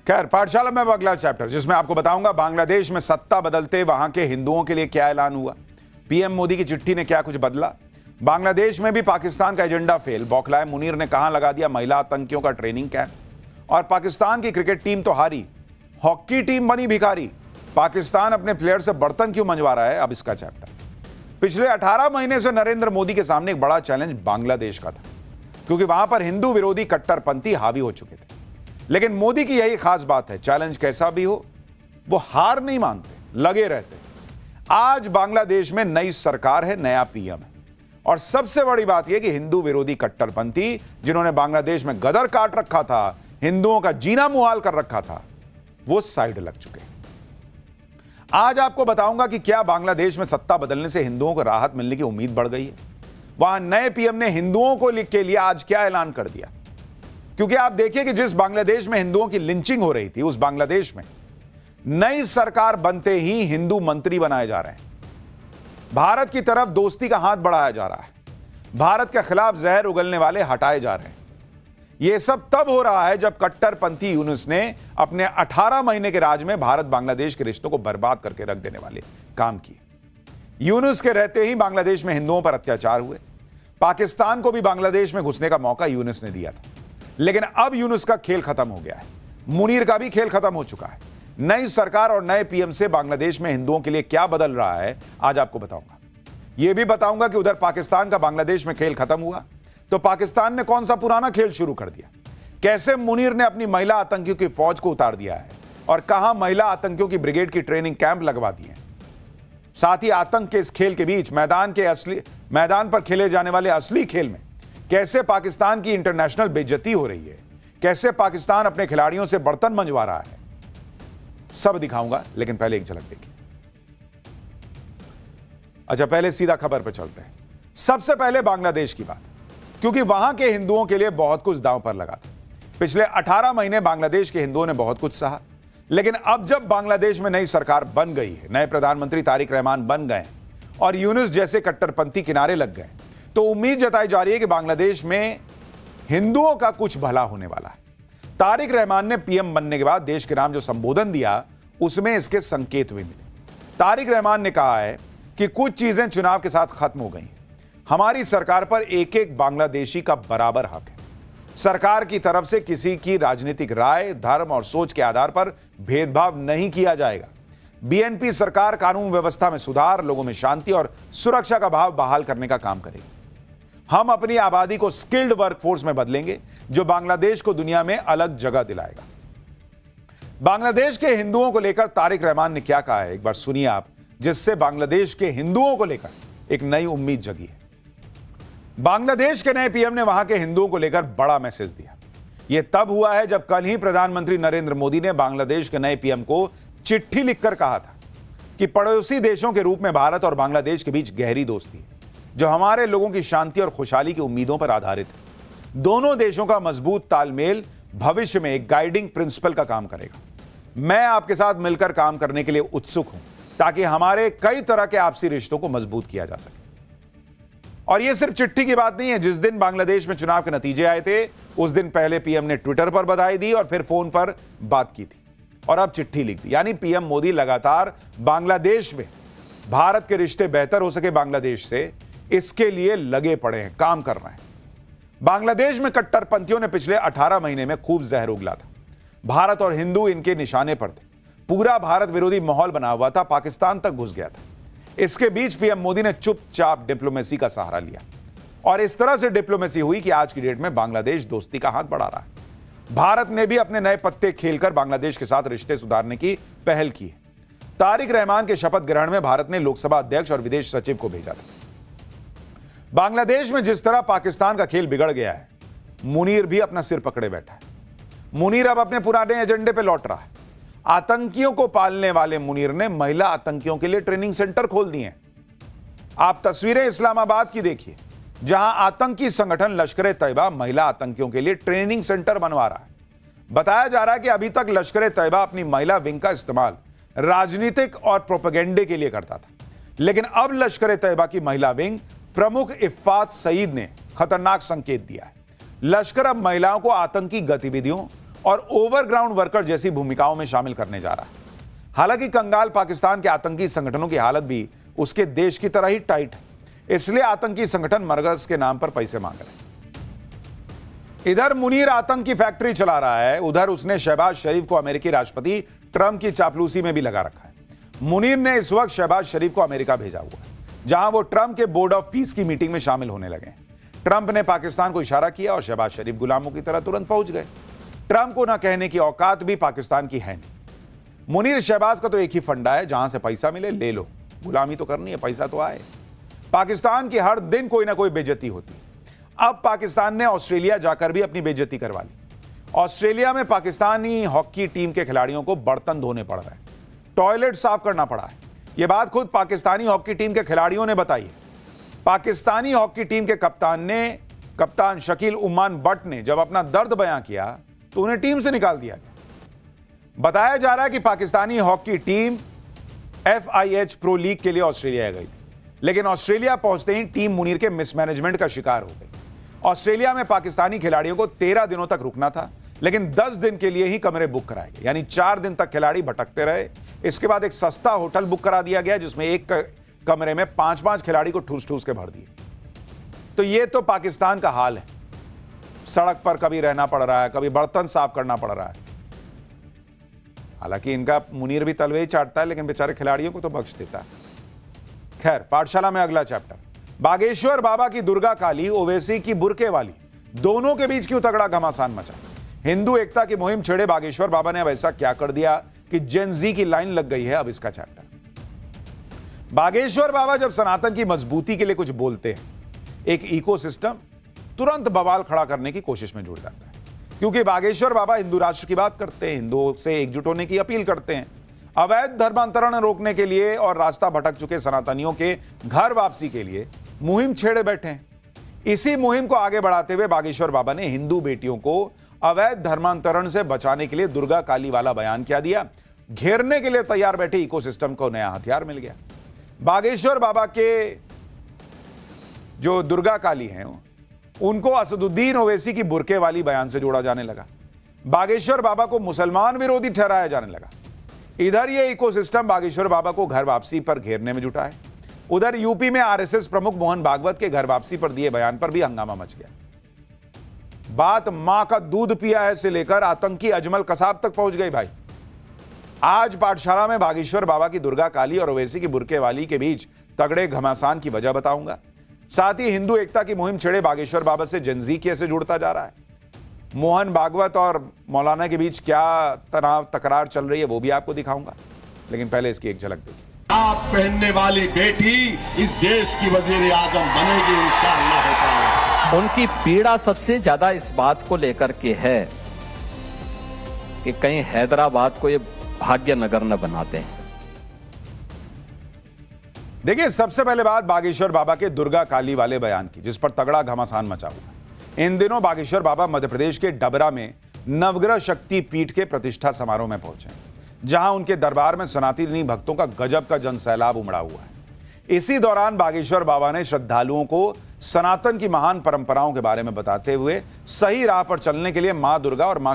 खैर, पाठशाला में अब अगला चैप्टर जिसमें आपको बताऊंगा बांग्लादेश में सत्ता बदलते वहां के हिंदुओं के लिए क्या ऐलान हुआ, पीएम मोदी की चिट्ठी ने क्या कुछ बदला, बांग्लादेश में भी पाकिस्तान का एजेंडा फेल, बौखलाए मुनीर ने कहां लगा दिया महिला आतंकियों का ट्रेनिंग कैंप, और पाकिस्तान की क्रिकेट टीम तो हारी, हॉकी टीम बनी भिखारी, पाकिस्तान अपने प्लेयर से बर्तन क्यों मंजवा रहा है, अब इसका चैप्टर। पिछले 18 महीने से नरेंद्र मोदी के सामने एक बड़ा चैलेंज बांग्लादेश का था, क्योंकि वहां पर हिंदू विरोधी कट्टरपंथी हावी हो चुके थे। लेकिन मोदी की यही खास बात है, चैलेंज कैसा भी हो वो हार नहीं मानते, लगे रहते। आज बांग्लादेश में नई सरकार है, नया पीएम है, और सबसे बड़ी बात यह कि हिंदू विरोधी कट्टरपंथी जिन्होंने बांग्लादेश में गदर काट रखा था, हिंदुओं का जीना मुहाल कर रखा था, वो साइड लग चुके। आज आपको बताऊंगा कि क्या बांग्लादेश में सत्ता बदलने से हिंदुओं को राहत मिलने की उम्मीद बढ़ गई है। वहां नए पीएम ने हिंदुओं को के लिए आज क्या ऐलान कर दिया, क्योंकि आप देखिए कि जिस बांग्लादेश में हिंदुओं की लिंचिंग हो रही थी, उस बांग्लादेश में नई सरकार बनते ही हिंदू मंत्री बनाए जा रहे हैं। भारत की तरफ दोस्ती का हाथ बढ़ाया जा रहा है, भारत के खिलाफ जहर उगलने वाले हटाए जा रहे हैं। यह सब तब हो रहा है जब कट्टरपंथी यूनुस ने अपने 18 महीने के राज में भारत बांग्लादेश के रिश्तों को बर्बाद करके रख देने वाले काम किए। यूनुस के रहते ही बांग्लादेश में हिंदुओं पर अत्याचार हुए। पाकिस्तान को भी बांग्लादेश में घुसने का मौका यूनुस ने दिया था, लेकिन अब यूनुस का खेल खत्म हो गया है, मुनीर का भी खेल खत्म हो चुका है। नई सरकार और नए पीएम से बांग्लादेश में हिंदुओं के लिए क्या बदल रहा है, आज आपको बताऊंगा। यह भी बताऊंगा कि उधर पाकिस्तान का बांग्लादेश में खेल खत्म हुआ तो पाकिस्तान ने कौन सा पुराना खेल शुरू कर दिया, कैसे मुनीर ने अपनी महिला आतंकियों की फौज को उतार दिया है, और कहां महिला आतंकियों की ब्रिगेड की ट्रेनिंग कैंप लगवा दिए। साथ ही आतंक के इस खेल के बीच मैदान पर खेले जाने वाले असली खेल में कैसे पाकिस्तान की इंटरनेशनल बेइज्जती हो रही है, कैसे पाकिस्तान अपने खिलाड़ियों से बर्तन मंजवा रहा है, सब दिखाऊंगा। लेकिन पहले एक झलक देखिए। अच्छा, पहले सीधा खबर पर चलते हैं। सबसे पहले बांग्लादेश की बात, क्योंकि वहां के हिंदुओं के लिए बहुत कुछ दांव पर लगा था। पिछले 18 महीने बांग्लादेश के हिंदुओं ने बहुत कुछ सहा, लेकिन अब जब बांग्लादेश में नई सरकार बन गई है, नए प्रधानमंत्री तारिक रहमान बन गए और यूनुस जैसे कट्टरपंथी किनारे लग गए, तो उम्मीद जताई जा रही है कि बांग्लादेश में हिंदुओं का कुछ भला होने वाला है। तारिक रहमान ने पीएम बनने के बाद देश के नाम जो संबोधन दिया, उसमें इसके संकेत भी मिले। तारिक रहमान ने कहा है कि कुछ चीजें चुनाव के साथ खत्म हो गई, हमारी सरकार पर एक एक बांग्लादेशी का बराबर हक है। सरकार की तरफ से किसी की राजनीतिक राय, धर्म और सोच के आधार पर भेदभाव नहीं किया जाएगा। बीएनपी सरकार कानून व्यवस्था में सुधार, लोगों में शांति और सुरक्षा का भाव बहाल करने का काम करेगी। हम अपनी आबादी को स्किल्ड वर्कफोर्स में बदलेंगे, जो बांग्लादेश को दुनिया में अलग जगह दिलाएगा। बांग्लादेश के हिंदुओं को लेकर तारिक रहमान ने क्या कहा है, एक बार सुनिए आप, जिससे बांग्लादेश के हिंदुओं को लेकर एक नई उम्मीद जगी है। बांग्लादेश के नए पीएम ने वहां के हिंदुओं को लेकर बड़ा मैसेज दिया। यह तब हुआ है जब कल ही प्रधानमंत्री नरेंद्र मोदी ने बांग्लादेश के नए पीएम को चिट्ठी लिखकर कहा था कि पड़ोसी देशों के रूप में भारत और बांग्लादेश के बीच गहरी दोस्ती है, जो हमारे लोगों की शांति और खुशहाली की उम्मीदों पर आधारित है। दोनों देशों का मजबूत तालमेल भविष्य में एक गाइडिंग प्रिंसिपल का काम करेगा। मैं आपके साथ मिलकर काम करने के लिए उत्सुक हूं, ताकि हमारे कई तरह के आपसी रिश्तों को मजबूत किया जा सके। और यह सिर्फ चिट्ठी की बात नहीं है। जिस दिन बांग्लादेश में चुनाव के नतीजे आए थे, उस दिन पहले पीएम ने ट्विटर पर बधाई दी और फिर फोन पर बात की थी, और अब चिट्ठी लिख दी। यानी पीएम मोदी लगातार बांग्लादेश में भारत के रिश्ते बेहतर हो सके बांग्लादेश से, इसके लिए लगे पड़े हैं, काम कर रहे हैं। बांग्लादेश में कट्टरपंथियों ने पिछले 18 महीने में खूब जहर उगला था। भारत और हिंदू इनके निशाने पर थे। पूरा भारत विरोधी माहौल बना हुआ था, पाकिस्तान तक घुस गया था। इसके बीच पीएम मोदी ने चुपचाप डिप्लोमेसी का सहारा लिया, और इस तरह से डिप्लोमेसी हुई कि आज की डेट में बांग्लादेश दोस्ती का हाथ बढ़ा रहा है। भारत ने भी अपने नए पत्ते खेलकर बांग्लादेश के साथ रिश्ते सुधारने की पहल की है। तारिक रहमान के शपथ ग्रहण में भारत ने लोकसभा अध्यक्ष और विदेश सचिव को भेजा था। बांग्लादेश में जिस तरह पाकिस्तान का खेल बिगड़ गया है, मुनीर भी अपना सिर पकड़े बैठा है। मुनीर अब अपने पुराने एजेंडे पे लौट रहा है। आतंकियों को पालने वाले मुनीर ने महिला आतंकियों के लिए ट्रेनिंग सेंटर खोल दिए हैं। आप तस्वीरें इस्लामाबाद की देखिए, जहां आतंकी संगठन लश्कर ए तैयबा महिला आतंकियों के लिए ट्रेनिंग सेंटर बनवा रहा है। बताया जा रहा है कि अभी तक लश्कर ए तैयबा अपनी महिला विंग का इस्तेमाल राजनीतिक और प्रोपेगेंडे के लिए करता था, लेकिन अब लश्कर ए तैयबा की महिला विंग प्रमुख इफ़ात सईद ने खतरनाक संकेत दिया है। लश्कर अब महिलाओं को आतंकी गतिविधियों और ओवरग्राउंड वर्कर जैसी भूमिकाओं में शामिल करने जा रहा है। हालांकि कंगाल पाकिस्तान के आतंकी संगठनों की हालत भी उसके देश की तरह ही टाइट है, इसलिए आतंकी संगठन मरकज के नाम पर पैसे मांग रहे हैं। इधर मुनीर आतंक की फैक्ट्री चला रहा है, उधर उसने शहबाज शरीफ को अमेरिकी राष्ट्रपति ट्रंप की चापलूसी में भी लगा रखा है। मुनीर ने इस वक्त शहबाज शरीफ को अमेरिका भेजा हुआ है, जहां वो ट्रंप के बोर्ड ऑफ पीस की मीटिंग में शामिल होने लगे। ट्रंप ने पाकिस्तान को इशारा किया और शहबाज शरीफ गुलामों की तरह तुरंत पहुंच गए। ट्रंप को ना कहने की औकात भी पाकिस्तान की है नहीं। मुनीर शहबाज का तो एक ही फंडा है, जहां से पैसा मिले ले लो, गुलामी तो करनी है, पैसा तो आए। पाकिस्तान की हर दिन कोई ना कोई बेइज्जती होती है। अब पाकिस्तान ने ऑस्ट्रेलिया जाकर भी अपनी बेइज्जती करवा ली। ऑस्ट्रेलिया में पाकिस्तानी हॉकी टीम के खिलाड़ियों को बर्तन धोने पड़ रहे हैं, टॉयलेट साफ करना पड़ा है। यह बात खुद पाकिस्तानी हॉकी टीम के खिलाड़ियों ने बताई है। पाकिस्तानी हॉकी टीम के कप्तान शकील उम्मान बट ने जब अपना दर्द बयां किया तो उन्हें टीम से निकाल दिया गया। बताया जा रहा है कि Pakistani hockey team FIH pro league के लिए ऑस्ट्रेलिया गई थी, लेकिन ऑस्ट्रेलिया पहुंचते ही टीम मुनीर के मिसमैनेजमेंट का शिकार हो गई। ऑस्ट्रेलिया में पाकिस्तानी खिलाड़ियों को 13 दिनों तक रुकना था, लेकिन 10 दिन के लिए ही कमरे बुक कराए गए, यानी 4 दिन तक खिलाड़ी भटकते रहे। इसके बाद एक सस्ता होटल बुक करा दिया गया, जिसमें एक कमरे में 5-5 खिलाड़ी को ठूस ठूस के भर दिए। तो ये तो पाकिस्तान का हाल है। सड़क पर कभी रहना पड़ रहा है, कभी बर्तन साफ करना पड़ रहा है। हालांकि इनका मुनीर भी तलवे ही चाटता है, लेकिन बेचारे खिलाड़ियों को तो बख्श देता है। खैर, पाठशाला में अगला चैप्टर। बागेश्वर बाबा की दुर्गा काली, ओवैसी की बुरके वाली, दोनों के बीच क्यों तगड़ा घमासान मचा? हिंदू एकता की मुहिम छेड़े बागेश्वर बाबा ने अब ऐसा क्या कर दिया कि जेन जी की लाइन लग गई है? अब इसका चैप्टर। बागेश्वर बाबा जब सनातन की मजबूती के लिए कुछ बोलते हैं, एक इकोसिस्टम तुरंत बवाल खड़ा करने की कोशिश में जुड़ जाता है, क्योंकि बागेश्वर बाबा हिंदू राष्ट्र की बात करते हैं, हिंदुओं से एकजुट होने की अपील करते हैं, अवैध धर्मांतरण रोकने के लिए और रास्ता भटक चुके सनातनियों के घर वापसी के लिए मुहिम छेड़े बैठे हैं। इसी मुहिम को आगे बढ़ाते हुए बागेश्वर बाबा ने हिंदू बेटियों को अवैध धर्मांतरण से बचाने के लिए दुर्गा काली वाला बयान क्या दिया। घेरने के लिए तैयार बैठे इकोसिस्टम को नया हथियार मिल गया। बागेश्वर बाबा के जो दुर्गा काली हैं, उनको असदुद्दीन ओवैसी की बुरके वाली बयान से जोड़ा जाने लगा। बागेश्वर बाबा को मुसलमान विरोधी ठहराया जाने लगा। इधर ये इकोसिस्टम बागेश्वर बाबा को घर वापसी पर घेरने में जुटा है। उधर यूपी में RSS प्रमुख मोहन भागवत के घर वापसी पर दिए बयान पर भी हंगामा मच गया। बात मां का दूध पिया है से लेकर आतंकी अजमल कसाब तक पहुंच गई भाई। आज पाठशाला में बागेश्वर बाबा की दुर्गा काली और ओवैसी की बुरके वाली के बीच तगड़े घमासान की वजह बताऊंगा। साथ ही हिंदू एकता की मुहिम छेड़े बागेश्वर बाबा से जेनजी कैसे जुड़ता जा रहा है, मोहन भागवत और मौलाना के बीच क्या तनाव तकरार चल रही है, वो भी आपको दिखाऊंगा। लेकिन पहले इसकी एक झलक देखिए। आप पहनने वाली बेटी इस देश की वजीर आजम बनेगी इंशाअल्लाह ताला। उनकी पीड़ा सबसे ज्यादा इस बात को लेकर के है कि कहीं हैदराबाद को ये भाग्यनगर न बनाते हैं। देखिए, सबसे पहले बात बागेश्वर बाबा के दुर्गा काली वाले बयान की, जिस पर तगड़ा घमासान मचा हुआ। इन दिनों बागेश्वर बाबा मध्य प्रदेश के डबरा में नवग्रह शक्ति पीठ के प्रतिष्ठा समारोह में पहुंचे, जहां उनके दरबार में सनातनी भक्तों का गजब का जनसैलाब उमड़ा हुआ है। इसी दौरान बागेश्वर बाबा ने श्रद्धालुओं को सनातन की महान परंपराओं के बारे में बताते हुए सही राह पर चलने के लिए मां दुर्गा और मां